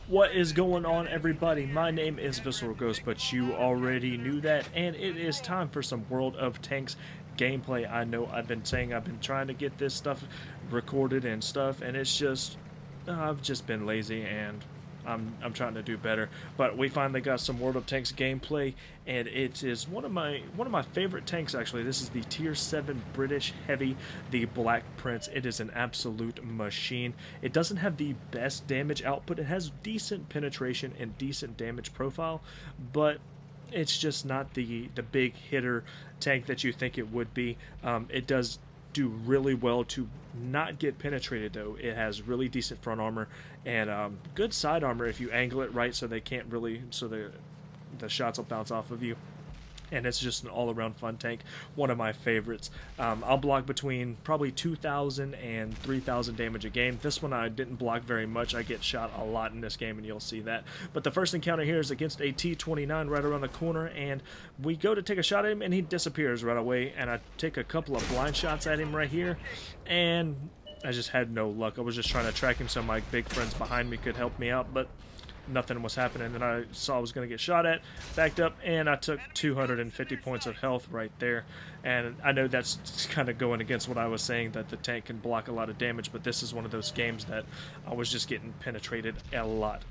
What is going on, everybody? My name is Visceral Ghost, but you already knew that, and it is time for some World of Tanks gameplay. I know I've been saying I've been trying to get this stuff recorded and stuff, and it's just I've just been lazy, and I'm trying to do better. But we finally got some World of Tanks gameplay, and it is one of my favorite tanks actually. This is the Tier 7 British Heavy, the Black Prince. It is an absolute machine. It doesn't have the best damage output. It has decent penetration and decent damage profile, but it's just not the big hitter tank that you think it would be. It does do really well to not get penetrated though. It has really decent front armor and good side armor if you angle it right, so they can't really, so the shots will bounce off of you. And it's just an all-around fun tank, one of my favorites. I'll block between probably 2,000 and 3,000 damage a game. This one I didn't block very much. I get shot a lot in this game, and you'll see that. But the first encounter here is against a T-29 right around the corner, and we go to take a shot at him, and he disappears right away. And I take a couple of blind shots at him right here, and I just had no luck. I was just trying to track him so my big friends behind me could help me out, but nothing was happening. Then I saw I was going to get shot at, backed up, and I took 250 points of health right there. And I know that's kind of going against what I was saying, that the tank can block a lot of damage, but this is one of those games that I was just getting penetrated a lot.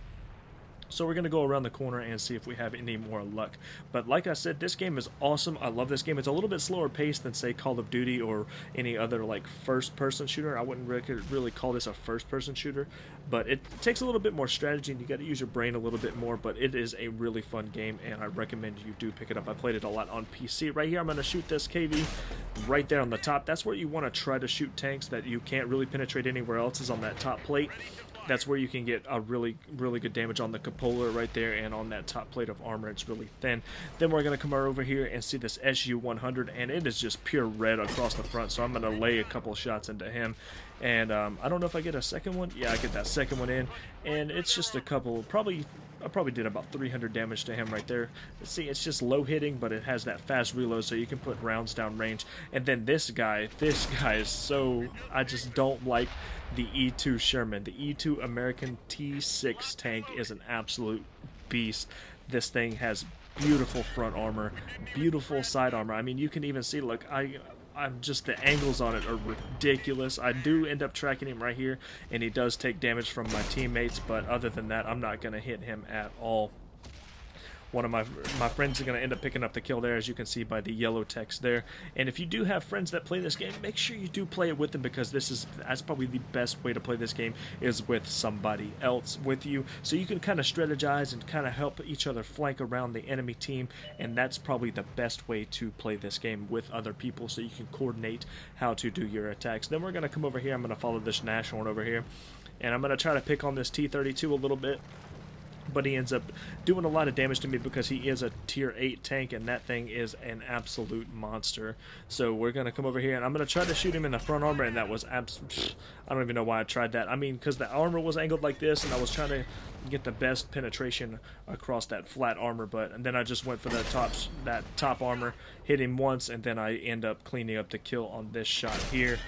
So we're going to go around the corner and see if we have any more luck. But like I said, this game is awesome. I love this game. It's a little bit slower paced than, say, Call of Duty or any other like first-person shooter. I wouldn't really call this a first-person shooter, but it takes a little bit more strategy, and you got to use your brain a little bit more. But it is a really fun game, and I recommend you do pick it up. I played it a lot on PC. Right here, I'm going to shoot this KV right there on the top. That's where you want to try to shoot tanks that you can't really penetrate anywhere else, is on that top plate. That's where you can get a really good damage on the cupola right there, and on that top plate of armor. It's really thin. Then we're going to come over here and see this SU-100, and it is just pure red across the front, so I'm going to lay a couple of shots into him. And I don't know if I get a second one. Yeah, I get that second one in, and it's just a couple, I probably did about 300 damage to him right there. See, it's just low hitting, but it has that fast reload, so you can put rounds down range. And then this guy is so, I just don't like the E2 Sherman. The E2 American T6 tank is an absolute beast. This thing has beautiful front armor, beautiful side armor. I mean, you can even see, look, I'm just, the angles on it are ridiculous. I do end up tracking him right here, and he does take damage from my teammates, but other than that, I'm not going to hit him at all. One of my friends are going to end up picking up the kill there, as you can see by the yellow text there. And if you do have friends that play this game, make sure you do play it with them, because that's probably the best way to play this game, is with somebody else with you, so you can kind of strategize and kind of help each other flank around the enemy team. And that's probably the best way to play this game, with other people, so you can coordinate how to do your attacks. Then we're going to come over here. I'm going to follow this Nashorn over here, and I'm going to try to pick on this T-32 a little bit. But he ends up doing a lot of damage to me because he is a tier 8 tank, and that thing is an absolute monster. So we're going to come over here, and I'm going to try to shoot him in the front armor, and that was I don't even know why I tried that. I mean, because the armor was angled like this, and I was trying to get the best penetration across that flat armor, and then I just went for that top armor, hit him once, and then I end up cleaning up the kill on this shot here.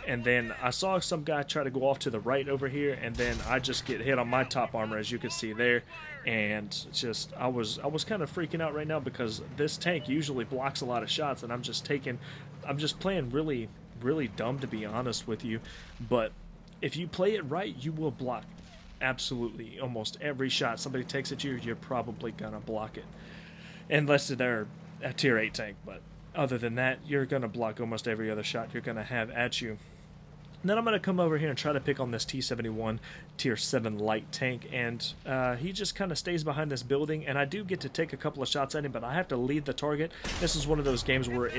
And then I saw some guy try to go off to the right over here, and then I just get hit on my top armor, as you can see there. And just I was kind of freaking out right now, because this tank usually blocks a lot of shots, and I'm just playing really dumb, to be honest with you. But if you play it right, you will block absolutely almost every shot somebody takes at you. You're probably gonna block it, unless they're a tier 8 tank. But other than that, you're gonna block almost every other shot you're gonna have at you. And then I'm going to come over here and try to pick on this T-71 Tier 7 light tank, and he just kind of stays behind this building, and I do get to take a couple of shots at him, but I have to lead the target. This is one of those games where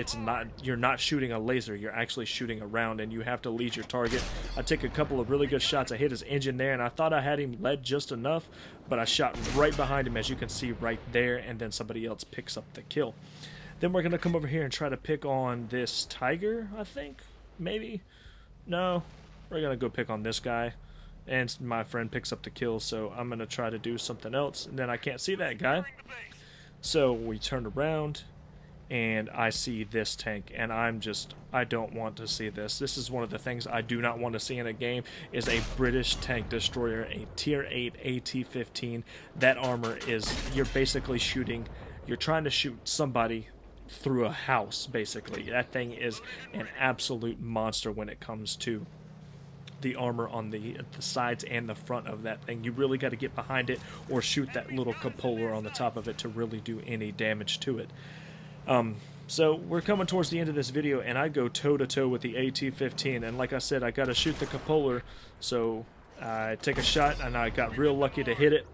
you're not shooting a laser, you're actually shooting a round, and you have to lead your target. I take a couple of really good shots. I hit his engine there, and I thought I had him led just enough, but I shot right behind him, as you can see right there, and then somebody else picks up the kill. Then we're going to come over here and try to pick on this Tiger, I think, maybe. No, we're going to go pick on this guy, and my friend picks up the kill, so I'm going to try to do something else, and then I can't see that guy. So we turn around, and I see this tank, and I don't want to see this. This is one of the things I do not want to see in a game, is a British tank destroyer, a tier 8 AT-15. That armor is, you're basically shooting, you're trying to shoot somebody through a house, basically. That thing is an absolute monster when it comes to the armor on the sides and the front of that thing. You really got to get behind it or shoot that little cupola on the top of it to really do any damage to it. So we're coming towards the end of this video, and I go toe-to-toe with the AT-15, and like I said, I got to shoot the cupola, so I take a shot, and I got real lucky to hit it,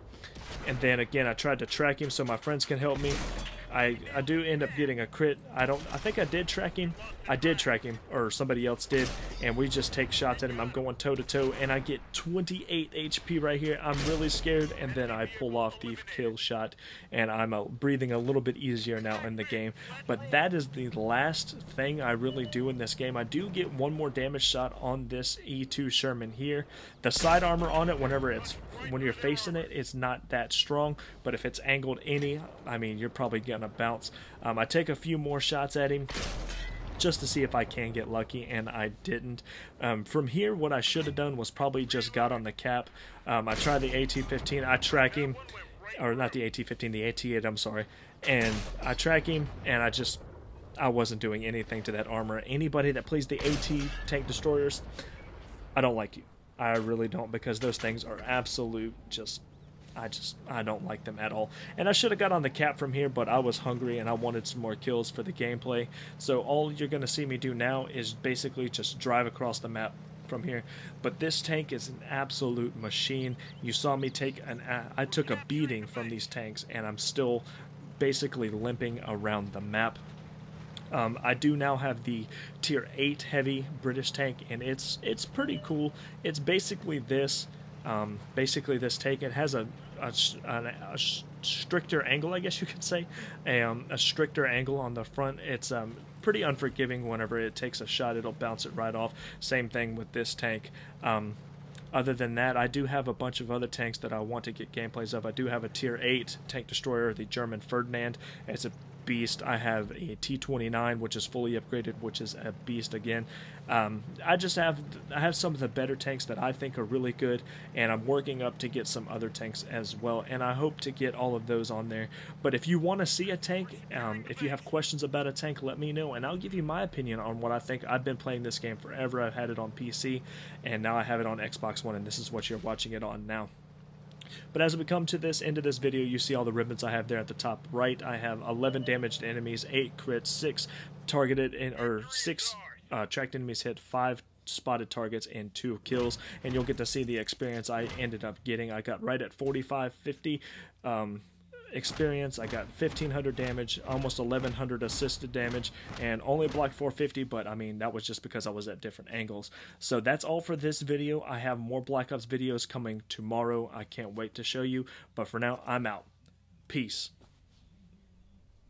and then again I tried to track him so my friends can help me. I do end up getting a crit. I think I did track him. I did track him, or somebody else did, and we just take shots at him. I'm going toe-to-toe, and I get 28 HP right here. I'm really scared, and then I pull off the kill shot, and I'm breathing a little bit easier now in the game. But that is the last thing I really do in this game. I do get one more damage shot on this E2 Sherman here. The side armor on it, when you're facing it, it's not that strong, but if it's angled I mean, you're probably gonna bounce. I take a few more shots at him just to see if I can get lucky, and I didn't. From here, what I should have done was probably just got on the cap. I tried the AT-15, I track him, or not the AT-15, the AT-8, I'm sorry, and I track him, and I wasn't doing anything to that armor. Anybody that plays the AT tank destroyers, I don't like you. I really don't, because those things are absolute I don't like them at all. And I should have got on the cap from here, but I was hungry and I wanted some more kills for the gameplay. So all you're going to see me do now is basically just drive across the map from here. But this tank is an absolute machine. You saw me I took a beating from these tanks, and I'm still basically limping around the map. I do now have the tier 8 heavy British tank, and it's pretty cool. It's basically this. Basically this tank. It has a stricter angle, I guess you could say, a stricter angle on the front. It's pretty unforgiving. Whenever it takes a shot, it'll bounce it right off. Same thing with this tank. Other than that, I do have a bunch of other tanks that I want to get gameplays of. I do have a tier 8 tank destroyer, the German Ferdinand. It's a beast. I have a T-29, which is fully upgraded, which is a beast again. I have some of the better tanks that I think are really good, and I'm working up to get some other tanks as well, and I hope to get all of those on there. But if you want to see a tank, if you have questions about a tank, let me know, and I'll give you my opinion on what I think. I've been playing this game forever. I've had it on PC, and now I have it on Xbox One, and this is what you're watching it on now. But as we come to this end of this video, you see all the ribbons I have there at the top right. I have 11 damaged enemies, 8 crits, 6 tracked enemies hit, 5 spotted targets, and 2 kills. And you'll get to see the experience I ended up getting. I got right at 4550 experience. I got 1500 damage, almost 1100 assisted damage, and only blocked 450, but I mean, that was just because I was at different angles. So that's all for this video. I have more Black Ops videos coming tomorrow. I can't wait to show you, but for now, I'm out. Peace.